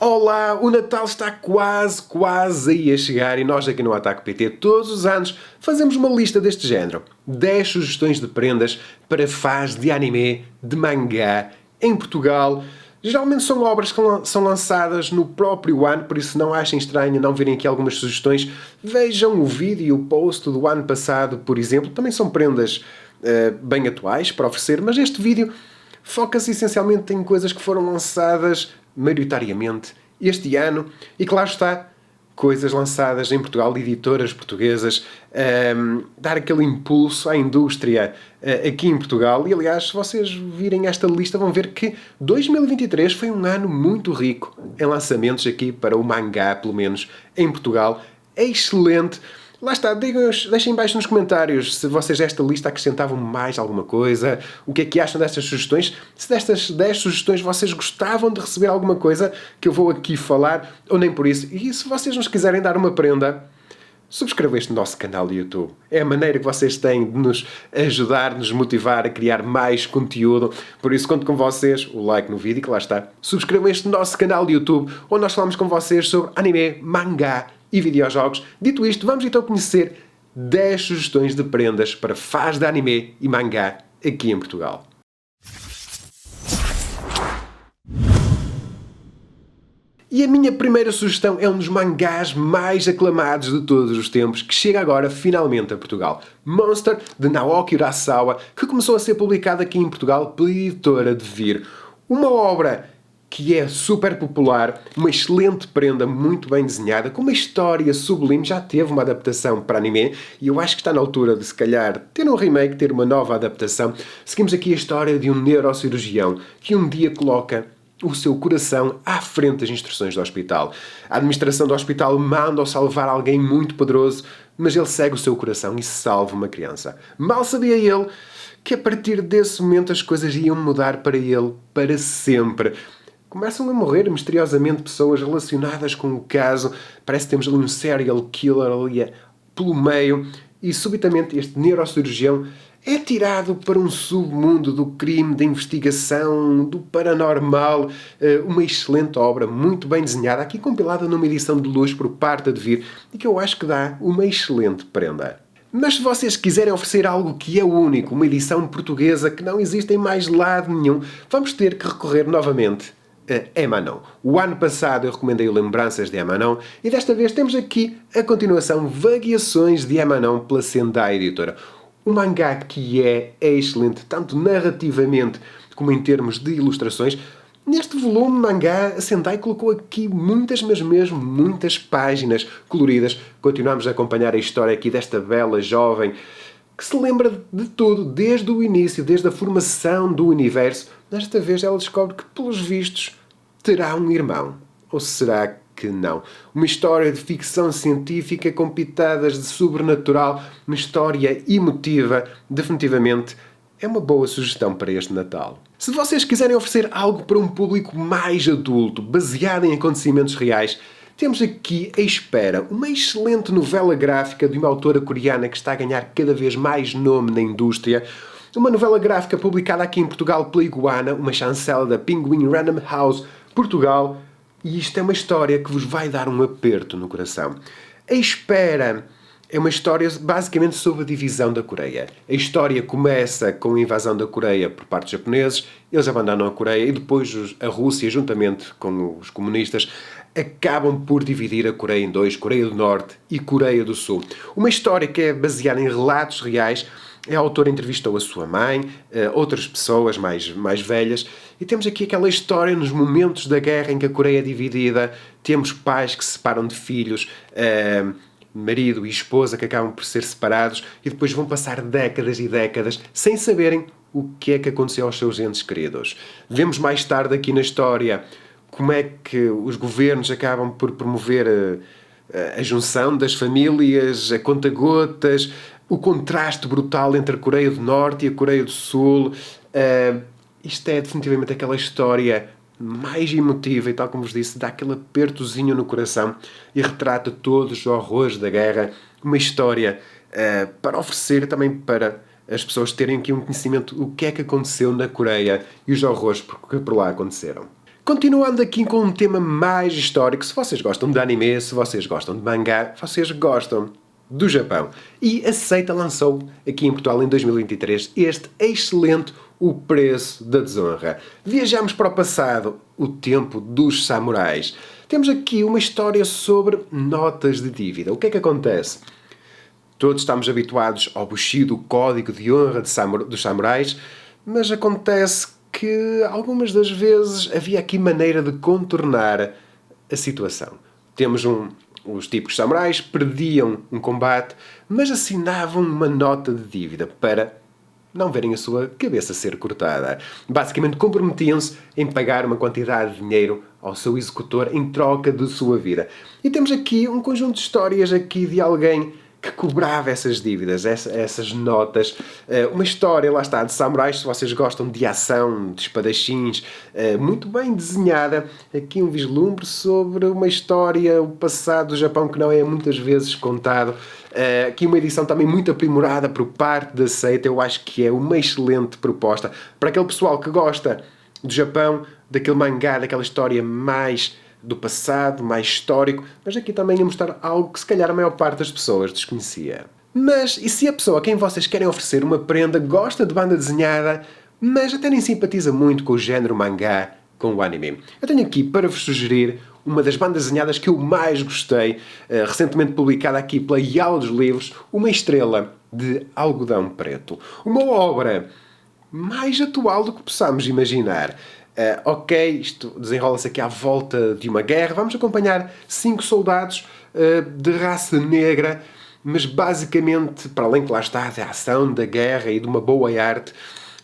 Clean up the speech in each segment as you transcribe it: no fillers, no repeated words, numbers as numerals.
Olá, o Natal está quase aí a chegar e nós aqui no Ataque PT todos os anos fazemos uma lista deste género. 10 sugestões de prendas para fãs de anime, de mangá, em Portugal. Geralmente são obras que são lançadas no próprio ano, por isso não achem estranho não verem aqui algumas sugestões. Vejam o vídeo e o post do ano passado, por exemplo. Também são prendas bem atuais para oferecer, mas este vídeo foca-se essencialmente em coisas que foram lançadas maioritariamente este ano e, claro está, coisas lançadas em Portugal, de editoras portuguesas, dar aquele impulso à indústria aqui em Portugal. E, aliás, se vocês virem esta lista, vão ver que 2023 foi um ano muito rico em lançamentos aqui para o mangá, pelo menos em Portugal. É excelente. Lá está, deixem embaixo nos comentários se vocês desta lista acrescentavam mais alguma coisa, o que é que acham destas sugestões, se destas 10 sugestões vocês gostavam de receber alguma coisa que eu vou aqui falar, ou nem por isso. E se vocês nos quiserem dar uma prenda, subscrevam este nosso canal de YouTube. É a maneira que vocês têm de nos ajudar, de nos motivar a criar mais conteúdo. Por isso, conto com vocês, o like no vídeo, que lá está. Subscrevam este nosso canal de YouTube, onde nós falamos com vocês sobre anime, mangá e videojogos. Dito isto, vamos então conhecer 10 sugestões de prendas para fãs de anime e mangá aqui em Portugal. E a minha primeira sugestão é um dos mangás mais aclamados de todos os tempos, que chega agora finalmente a Portugal. Monster, de Naoki Urasawa, que começou a ser publicado aqui em Portugal pela editora Devir. Uma obra que é super popular, uma excelente prenda, muito bem desenhada, com uma história sublime. Já teve uma adaptação para anime e eu acho que está na altura de, se calhar, ter um remake, ter uma nova adaptação. Seguimos aqui a história de um neurocirurgião que um dia coloca o seu coração à frente das instruções do hospital. A administração do hospital manda-o salvar alguém muito poderoso, mas ele segue o seu coração e salva uma criança. Mal sabia ele que a partir desse momento as coisas iam mudar para ele para sempre. Começam a morrer misteriosamente pessoas relacionadas com o caso. Parece que temos ali um serial killer ali pelo meio. E subitamente este neurocirurgião é tirado para um submundo do crime, da investigação, do paranormal. Uma excelente obra, muito bem desenhada, aqui compilada numa edição de luxo por parte da Devir, e que eu acho que dá uma excelente prenda. Mas se vocês quiserem oferecer algo que é único, uma edição portuguesa que não existe em mais lado nenhum, vamos ter que recorrer novamente a Emanon. O ano passado eu recomendei o Lembranças de Emanon e desta vez temos aqui a continuação Vagueações de Emanon pela Sendai Editora. Um mangá que é excelente, tanto narrativamente como em termos de ilustrações. Neste volume mangá, a Sendai colocou aqui muitas, mas mesmo muitas páginas coloridas. Continuamos a acompanhar a história aqui desta bela jovem que se lembra de tudo, desde o início, desde a formação do universo. Desta vez ela descobre que, pelos vistos, terá um irmão. Ou será que não? Uma história de ficção científica com pitadas de sobrenatural, uma história emotiva, definitivamente é uma boa sugestão para este Natal. Se vocês quiserem oferecer algo para um público mais adulto, baseado em acontecimentos reais, temos aqui A Espera, uma excelente novela gráfica de uma autora coreana que está a ganhar cada vez mais nome na indústria. Uma novela gráfica publicada aqui em Portugal pela Iguana, uma chancela da Penguin Random House Portugal. E isto é uma história que vos vai dar um aperto no coração. A Espera é uma história basicamente sobre a divisão da Coreia. A história começa com a invasão da Coreia por parte dos japoneses, eles abandonam a Coreia e depois a Rússia, juntamente com os comunistas, acabam por dividir a Coreia em dois, Coreia do Norte e Coreia do Sul. Uma história que é baseada em relatos reais. A autora entrevistou a sua mãe, outras pessoas mais velhas, e temos aqui aquela história nos momentos da guerra em que a Coreia é dividida, temos pais que se separam de filhos, marido e esposa que acabam por ser separados e depois vão passar décadas e décadas sem saberem o que é que aconteceu aos seus entes queridos. Vemos mais tarde aqui na história como é que os governos acabam por promover a junção das famílias, a conta-gotas, o contraste brutal entre a Coreia do Norte e a Coreia do Sul. Isto é definitivamente aquela história mais emotiva e, tal como vos disse, dá aquele apertozinho no coração e retrata todos os horrores da guerra. Uma história para oferecer também para as pessoas terem aqui um conhecimento do que é que aconteceu na Coreia e os horrores que por lá aconteceram. Continuando aqui com um tema mais histórico, se vocês gostam de anime, se vocês gostam de mangá, vocês gostam do Japão. E a Seita lançou aqui em Portugal em 2023 este excelente O Preço da Desonra. Viajamos para o passado, o tempo dos samurais. Temos aqui uma história sobre notas de dívida. O que é que acontece? Todos estamos habituados ao Bushido, o código de honra dos samurais, mas acontece que algumas das vezes havia aqui maneira de contornar a situação. Temos os típicos samurais perdiam um combate, mas assinavam uma nota de dívida para não verem a sua cabeça ser cortada. Basicamente comprometiam-se em pagar uma quantidade de dinheiro ao seu executor em troca de sua vida. E temos aqui um conjunto de histórias aqui de alguém que cobrava essas dívidas, essas notas. Uma história, lá está, de samurais, se vocês gostam de ação, de espadachins, muito bem desenhada. Aqui um vislumbre sobre uma história, o passado do Japão que não é muitas vezes contado. Aqui uma edição também muito aprimorada por parte da Seita. Eu acho que é uma excelente proposta para aquele pessoal que gosta do Japão, daquele mangá, daquela história mais do passado, mais histórico, mas aqui também a mostrar algo que se calhar a maior parte das pessoas desconhecia. Mas e se a pessoa a quem vocês querem oferecer uma prenda gosta de banda desenhada, mas até nem simpatiza muito com o género mangá, com o anime? Eu tenho aqui para vos sugerir uma das bandas desenhadas que eu mais gostei, recentemente publicada aqui pela Yala dos Livros, Uma Estrela de Algodão Preto. Uma obra mais atual do que possamos imaginar. Ok, isto desenrola-se aqui à volta de uma guerra. Vamos acompanhar 5 soldados de raça negra, mas basicamente, para além que lá está da ação, da guerra e de uma boa arte,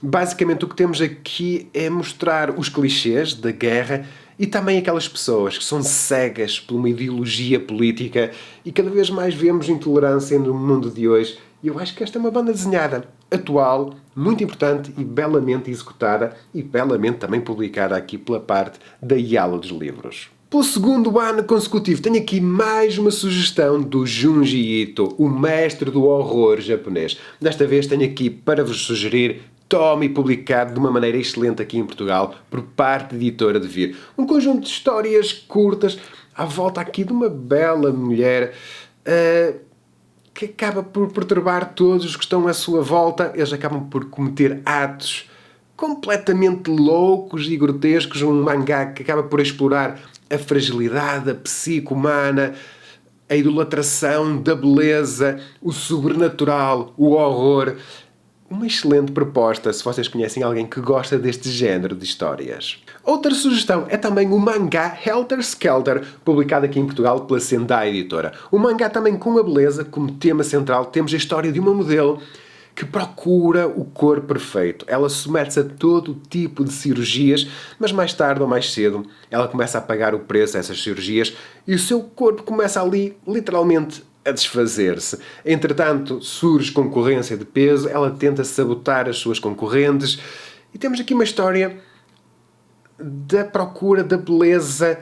basicamente o que temos aqui é mostrar os clichês da guerra e também aquelas pessoas que são cegas por uma ideologia política e cada vez mais vemos intolerância no mundo de hoje. E eu acho que esta é uma banda desenhada atual, muito importante e belamente executada e belamente também publicada aqui pela parte da Yala dos Livros. Pelo segundo ano consecutivo, tenho aqui mais uma sugestão do Junji Ito, o mestre do horror japonês. Desta vez tenho aqui para vos sugerir Tommy, publicado de uma maneira excelente aqui em Portugal por parte da editora Devir. Um conjunto de histórias curtas à volta aqui de uma bela mulher que acaba por perturbar todos os que estão à sua volta. Eles acabam por cometer atos completamente loucos e grotescos. Um mangá que acaba por explorar a fragilidade da psique humana, a idolatração da beleza, o sobrenatural, o horror. Uma excelente proposta se vocês conhecem alguém que gosta deste género de histórias. Outra sugestão é também o mangá Helter Skelter, publicado aqui em Portugal pela Sendai Editora. O mangá também com a beleza como tema central. Temos a história de uma modelo que procura o corpo perfeito. Ela submete-se a todo tipo de cirurgias, mas mais tarde ou mais cedo ela começa a pagar o preço a essas cirurgias e o seu corpo começa ali literalmente a desfazer-se. Entretanto, surge concorrência de peso, ela tenta sabotar as suas concorrentes e temos aqui uma história da procura da beleza,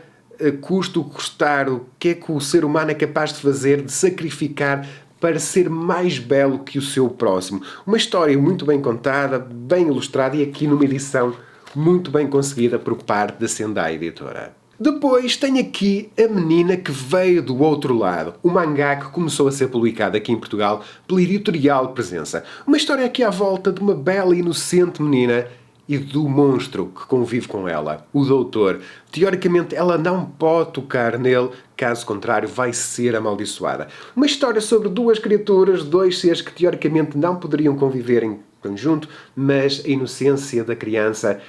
custa o que custar, o que é que o ser humano é capaz de fazer, de sacrificar para ser mais belo que o seu próximo. Uma história muito bem contada, bem ilustrada e aqui numa edição muito bem conseguida por parte da Sendai Editora. Depois tenho aqui A Menina que Veio do Outro Lado, um mangá que começou a ser publicado aqui em Portugal pela editorial Presença. Uma história aqui à volta de uma bela e inocente menina e do monstro que convive com ela, o Doutor. Teoricamente ela não pode tocar nele, caso contrário vai ser amaldiçoada. Uma história sobre duas criaturas, dois seres que teoricamente não poderiam conviver em conjunto, mas a inocência da criança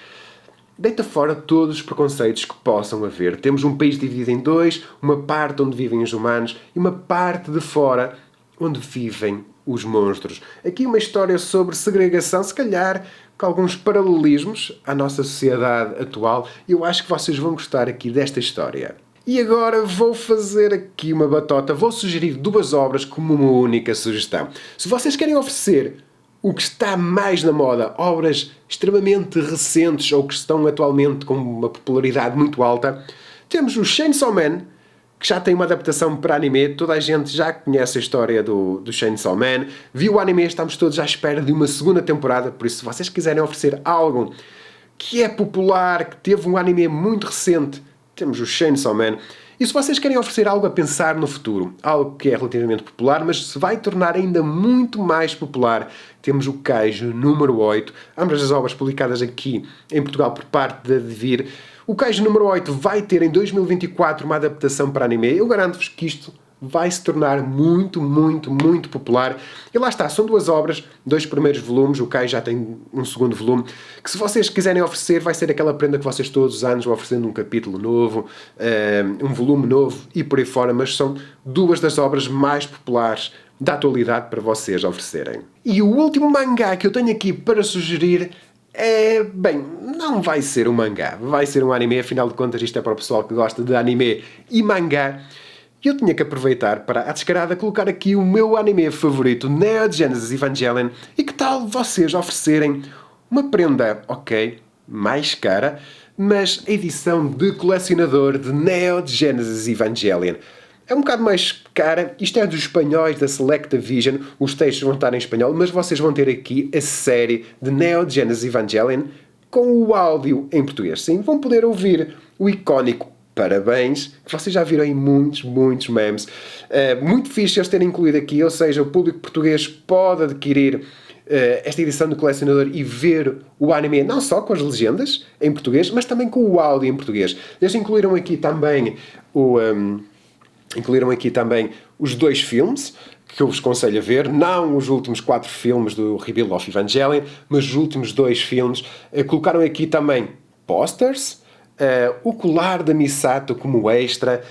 deita fora todos os preconceitos que possam haver. Temos um país dividido em dois, uma parte onde vivem os humanos e uma parte de fora onde vivem os monstros. Aqui uma história sobre segregação, se calhar com alguns paralelismos à nossa sociedade atual. Eu acho que vocês vão gostar aqui desta história. E agora vou fazer aqui uma batota. Vou sugerir 2 obras como uma única sugestão. Se vocês querem oferecer o que está mais na moda, obras extremamente recentes ou que estão atualmente com uma popularidade muito alta, temos o Chainsaw Man, que já tem uma adaptação para anime. Toda a gente já conhece a história do Chainsaw Man, viu o anime, estamos todos à espera de uma segunda temporada, por isso se vocês quiserem oferecer algo que é popular, que teve um anime muito recente. Temos o Chainsaw Man. E se vocês querem oferecer algo a pensar no futuro, algo que é relativamente popular, mas se vai tornar ainda muito mais popular, temos o Kaiju número 8, ambas as obras publicadas aqui em Portugal por parte da Devir. O Kaiju número 8 vai ter em 2024 uma adaptação para anime. Eu garanto-vos que isto vai se tornar muito, muito, muito popular. E lá está, são 2 obras, 2 primeiros volumes, o Kai já tem um segundo volume, que se vocês quiserem oferecer, vai ser aquela prenda que vocês todos os anos vão oferecendo um capítulo novo, um volume novo e por aí fora, mas são 2 das obras mais populares da atualidade para vocês oferecerem. E o último mangá que eu tenho aqui para sugerir bem, não vai ser um mangá, vai ser um anime, afinal de contas isto é para o pessoal que gosta de anime e mangá. Eu tinha que aproveitar para, à descarada, colocar aqui o meu anime favorito, Neo Genesis Evangelion, e que tal vocês oferecerem uma prenda, ok, mais cara, mas a edição de colecionador de Neo Genesis Evangelion. É um bocado mais cara, isto é dos espanhóis da Selecta Vision, os textos vão estar em espanhol, mas vocês vão ter aqui a série de Neo Genesis Evangelion com o áudio em português. Sim, vão poder ouvir o icónico Parabéns, que vocês já viram em muitos memes. Muito fixe eles terem incluído aqui, ou seja, o público português pode adquirir esta edição do colecionador e ver o anime não só com as legendas em português, mas também com o áudio em português. Eles incluíram aqui também os 2 filmes que eu vos aconselho a ver, não os últimos 4 filmes do Rebuild of Evangelion, mas os últimos 2 filmes. Colocaram aqui também posters, o colar da Misato como extra,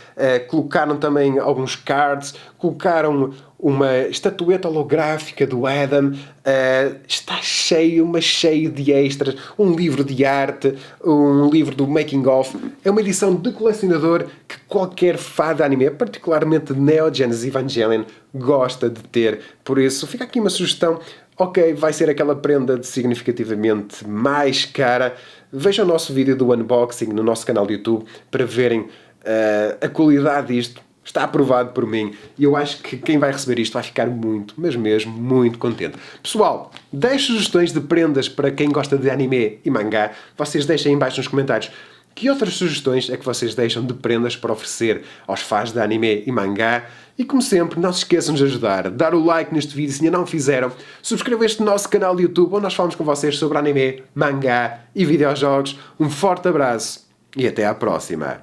colocaram também alguns cards, colocaram uma estatueta holográfica do Adam, está cheio, mas cheio de extras, um livro de arte, um livro do making of. É uma edição de colecionador que qualquer fã de anime, particularmente de Neo Genesis Evangelion, gosta de ter. Por isso, fica aqui uma sugestão. Ok, vai ser aquela prenda de significativamente mais cara. Vejam o nosso vídeo do unboxing no nosso canal de YouTube para verem a qualidade disto. Está aprovado por mim e eu acho que quem vai receber isto vai ficar muito, mas mesmo muito contente. Pessoal, deixe sugestões de prendas para quem gosta de anime e mangá. Vocês deixem em baixo nos comentários que outras sugestões é que vocês deixam de prendas para oferecer aos fãs de anime e mangá. E como sempre, não se esqueçam de ajudar, dar o like neste vídeo se ainda não fizeram, subscrever este nosso canal de YouTube onde nós falamos com vocês sobre anime, mangá e videojogos. Um forte abraço e até à próxima!